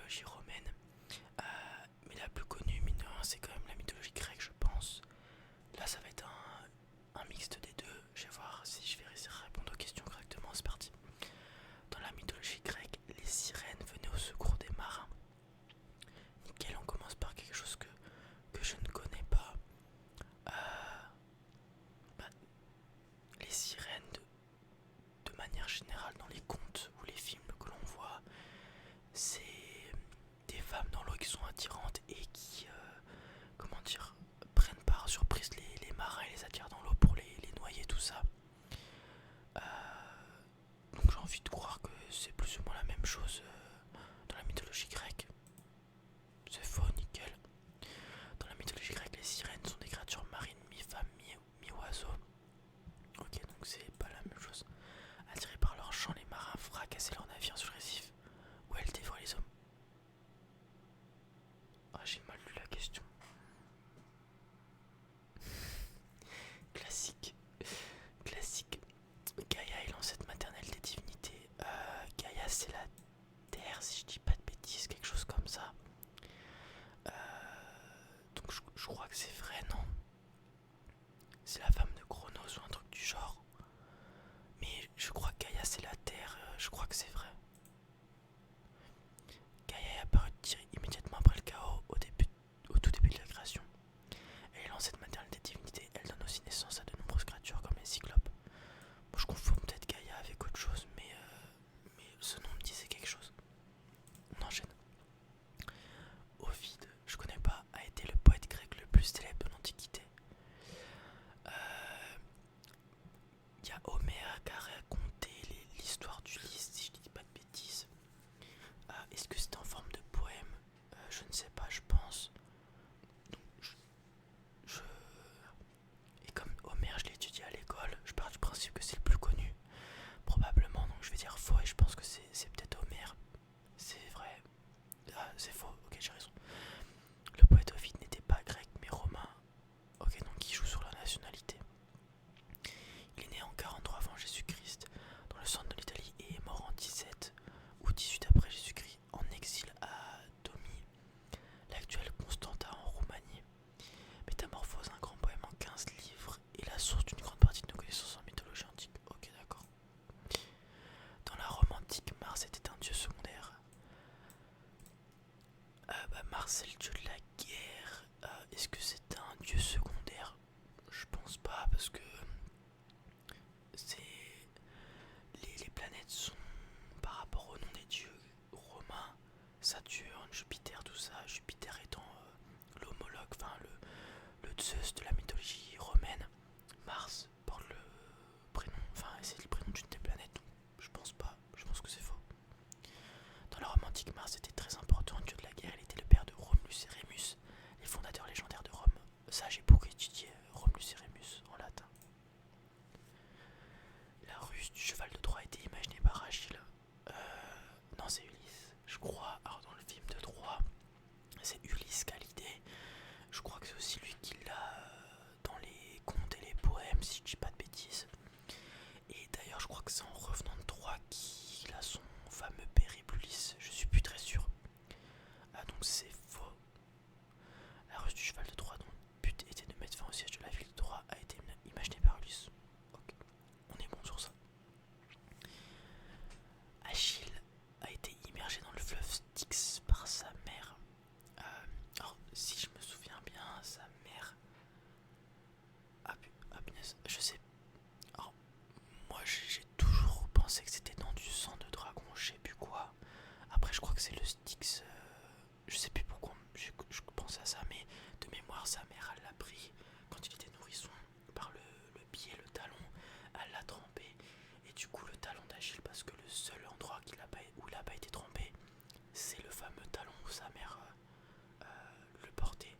mythologie romaine. Mais la plus connue, mine de rien, c'est quand même la mythologie grecque, je pense. Là, ça va être un mixte des deux. Je vais voir si je vais réussir à répondre aux questions correctement. C'est parti. Dans la mythologie grecque, les sirènes venaient au secours des marins. Nickel, on commence par quelque chose que je ne connais pas. Bah, les sirènes, de manière générale, dans les contes ou les films que l'on voit, c'est des femmes dans l'eau qui sont attirantes et qui, comment dire, prennent par surprise les marins et les attirent dans l'eau pour les noyer, tout ça. Euh, donc j'ai envie de croire que c'est plus ou moins la même chose dans la mythologie grecque. C'est faux, nickel. Dans la mythologie grecque, les sirènes sont des créatures marines mi-femmes, mi-oiseaux. Ok, donc c'est pas la même chose. Attirés par leur chant, les marins fracassaient leurs navires sur le récif où elles dévoraient les hommes. Ah, j'ai mal lu la question. Classique. Classique. Gaïa est l'ancêtre maternelle des divinités. Gaïa, c'est la terre, si je dis pas de bêtises, quelque chose comme ça. Donc je crois que c'est vrai, non? C'est la femme de Chronos ou un truc du genre. Mais je crois que Gaïa c'est la terre, je crois que c'est vrai. Gaïa est apparue immédiatement après le chaos, au tout début de la création. Elle est l'ancêtre maternelle des divinités, elle donne aussi naissance à de nombreuses créatures comme les cyclopes. Bon, je confonds peut-être Gaïa avec autre chose, mais ce nom me disait quelque chose. On enchaîne. Ovide, je connais pas, a été le poète grec le plus célèbre de l'Antiquité. Il y a Homère qui a raconté l'histoire d'Ulysse, si je dis pas de bêtises. Est-ce que c'est en forme de poème? Je ne sais pas, je pense. Donc, je... Et comme Homère, je l'ai étudié à l'école, je pars du principe que c'est le plus connu. Probablement, donc je vais dire faux et je pense que c'est peut-être Homère. C'est vrai. Ah, c'est faux, ok, j'ai raison. Le poète Ovide n'était pas grec mais romain. Ok, donc il joue sur la nationalité. Il est né en 43 avant Jésus-Christ dans le centre de l'Italie et est mort en 17 ou 18 après Jésus-Christ en exil à Tomi, l'actuelle Constanta en Roumanie. Métamorphose, un grand poème en 15 livres, est la source d'une grande partie de nos connaissances en mythologie antique. Ok, d'accord. Dans la Rome antique, Mars était un dieu secondaire. Mars c'est le dieu de la guerre. Est-ce que c'est un dieu secondaire? Je pense pas parce que c'est les planètes sont par rapport au nom des dieux romains, Saturne, Jupiter, tout ça. Jupiter étant l'homologue, enfin le Zeus de la mythologie romaine. Mars porte le prénom, enfin c'est le prénom d'une des planètes, donc je pense pas, je pense que c'est faux. Dans la Rome antique, Mars était très important, dieu de la guerre, il était le père de Romulus et Rémus, les fondateurs légendaires de Rome. Ça j'ai beaucoup étudié Romulus et Rémus en latin. La ruse du cheval de Troie a été imaginée par Achille. Non, c'est Ulysse, je crois. Alors dans le film de Troie, c'est Ulysse qui a l'idée. Je crois que c'est aussi lui qui l'a dans les contes et les poèmes, si je dis pas de bêtises. Et d'ailleurs, je crois que c'est en revenant de Troie qu'il a son fameux périple Ulysse. Je suis plus très sûr. Donc c'est faux. La ruse du cheval de Troie, dont le but était de mettre fin au siège de la ville de Troie, a été imaginée par Ulysse. Ok, on est bon sur ça. Achille a été immergé dans le fleuve Styx par sa mère. Alors, si je me souviens bien, sa mère. Punaise, je sais. Alors, moi j'ai toujours pensé que c'était dans du sang de dragon, je sais plus quoi. Après, je crois que c'est le Styx. Je sais plus pourquoi je pensais à ça, mais de mémoire, sa mère, elle l'a pris quand il était nourrisson par le pied, le talon. Elle l'a trempé. Et du coup, le talon d'Achille, parce que le seul endroit où il n'a pas été trempé, c'est le fameux talon où sa mère le portait.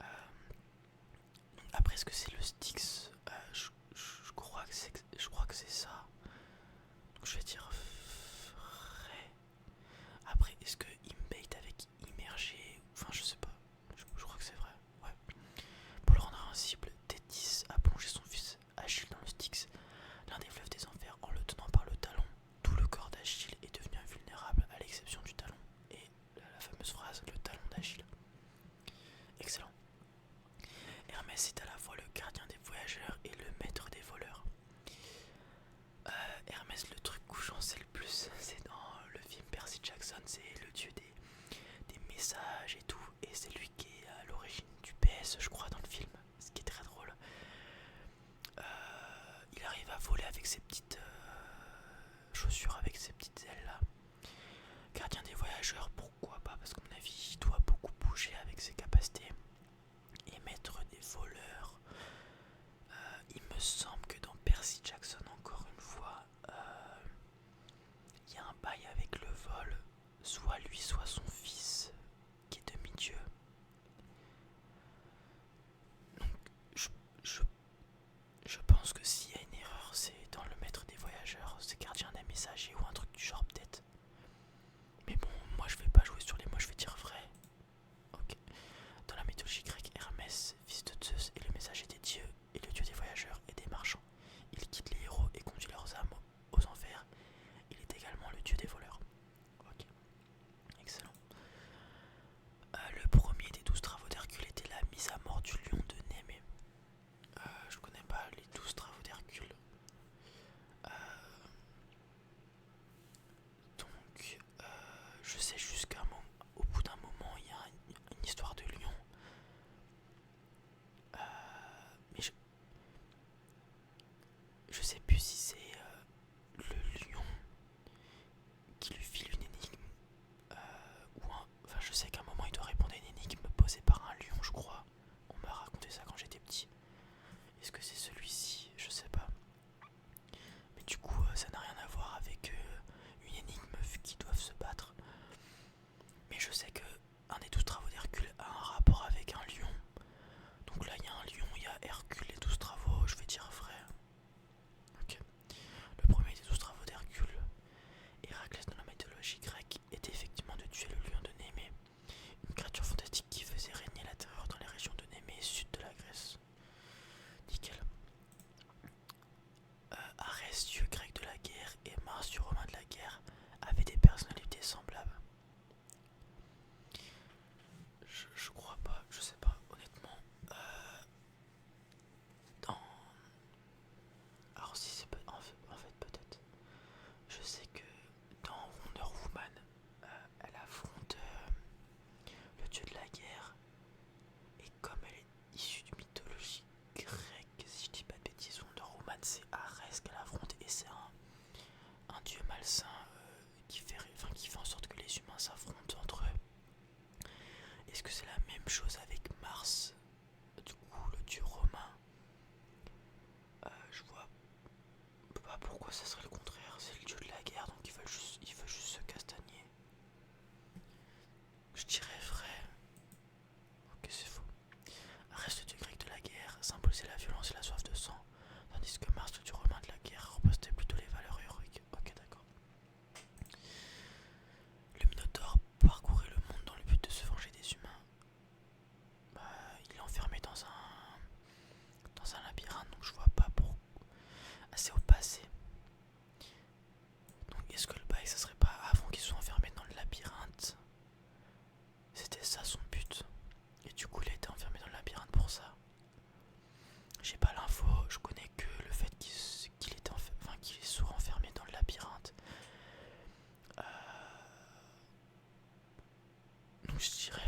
Euh, Après, est-ce que c'est le Styx? Je crois que c'est ça. Donc je vais dire vrai. Après, est-ce que imbait avec immergé? Enfin, je sais pas. Je crois que c'est vrai. Ouais. Pour le rendre invincible, Thétis a plongé son fils Achille dans le Styx, l'un des fleuves des enfers, en le tenant par le talon. Tout le corps d'Achille est devenu invulnérable à l'exception du talon. Et soit lui, soit son fils, qui est demi-dieu. Donc je, je, je pense que s'il y a une erreur, c'est dans le maître des voyageurs, c'est gardien des messagers ou un truc du genre peut-être. Mais bon, moi je vais pas jouer sur les mots, je vais dire vrai. Ok. Dans la mythologie grecque, Hermès, fils de Zeus, est le messager des dieux et le dieu des voyageurs et des marchands. Il quitte les héros et conduit leurs âmes aux enfers. Il est également le dieu des voleurs. Ok, excellent. Le premier des 12 travaux d'Hercule était la mise à mort du lion de Némée. Je connais pas les 12 travaux d'Hercule. Euh, je sais juste qu'au bout d'un moment, il y a une histoire de lion. Mais je sais plus si c'est le lion qui lui file une énigme enfin je sais qu'à un moment il doit répondre à une énigme posée par un lion, je crois. On m'a raconté ça quand j'étais petit. Est-ce que c'est celui-ci? Je sais pas. Mais du coup ça n'a rien à voir avec une énigme vu qu'ils doivent se battre. Mais je sais que un des 12 travaux d'Hercule a un rapport avec un lion. Donc là il y a un lion, il y a Hercule, les 12 travaux, je vais dire vrai. Ok. Le premier des 12 travaux d'Hercule, Héraclès dans la mythologie grecque, était effectivement de tuer le lion de Némée, une créature fantastique qui faisait régner la terreur dans les régions de Némée, sud de la Grèce. Nickel. Arès, dieu grec de la guerre, et Mars, dieu romain de la guerre, avaient des personnalités semblables. Je crois pas, je sais pas, honnêtement. Dans... Alors si c'est en fait peut-être. Je sais que dans Wonder Woman, elle affronte le dieu de la guerre. Et comme elle est issue du mythologie grecque, si je dis pas de bêtises, Wonder Woman c'est Arès qu'elle affronte et c'est un dieu malsain qui fait en sorte que les humains s'affrontent entre eux. Est-ce que c'est la même chose avec Mars, du coup le dieu romain? Je vois pas pourquoi ça serait le contraire, c'est le dieu de la guerre donc il veut juste se castagner. Je dirais vrai. Ok, c'est faux. Arès, le dieu grec de la guerre, symbolisait la violence et la soif de sang, tandis que Mars, le dieu romain de la guerre, représentait plutôt les valeurs héroïques. Ok, d'accord. Le Minotaure parcourait le monde dans le but de se venger des humains. Il est enfermé dans un labyrinthe, donc je vois pas pour. Assez au passé. Donc est-ce que le bail ça serait pas avant qu'il soit enfermé dans le labyrinthe? C'était ça son but. Et du coup il a été enfermé dans le labyrinthe pour ça. J'ai pas l'info, je connais que le fait qu'il soit enfermé dans le labyrinthe. Donc je dirais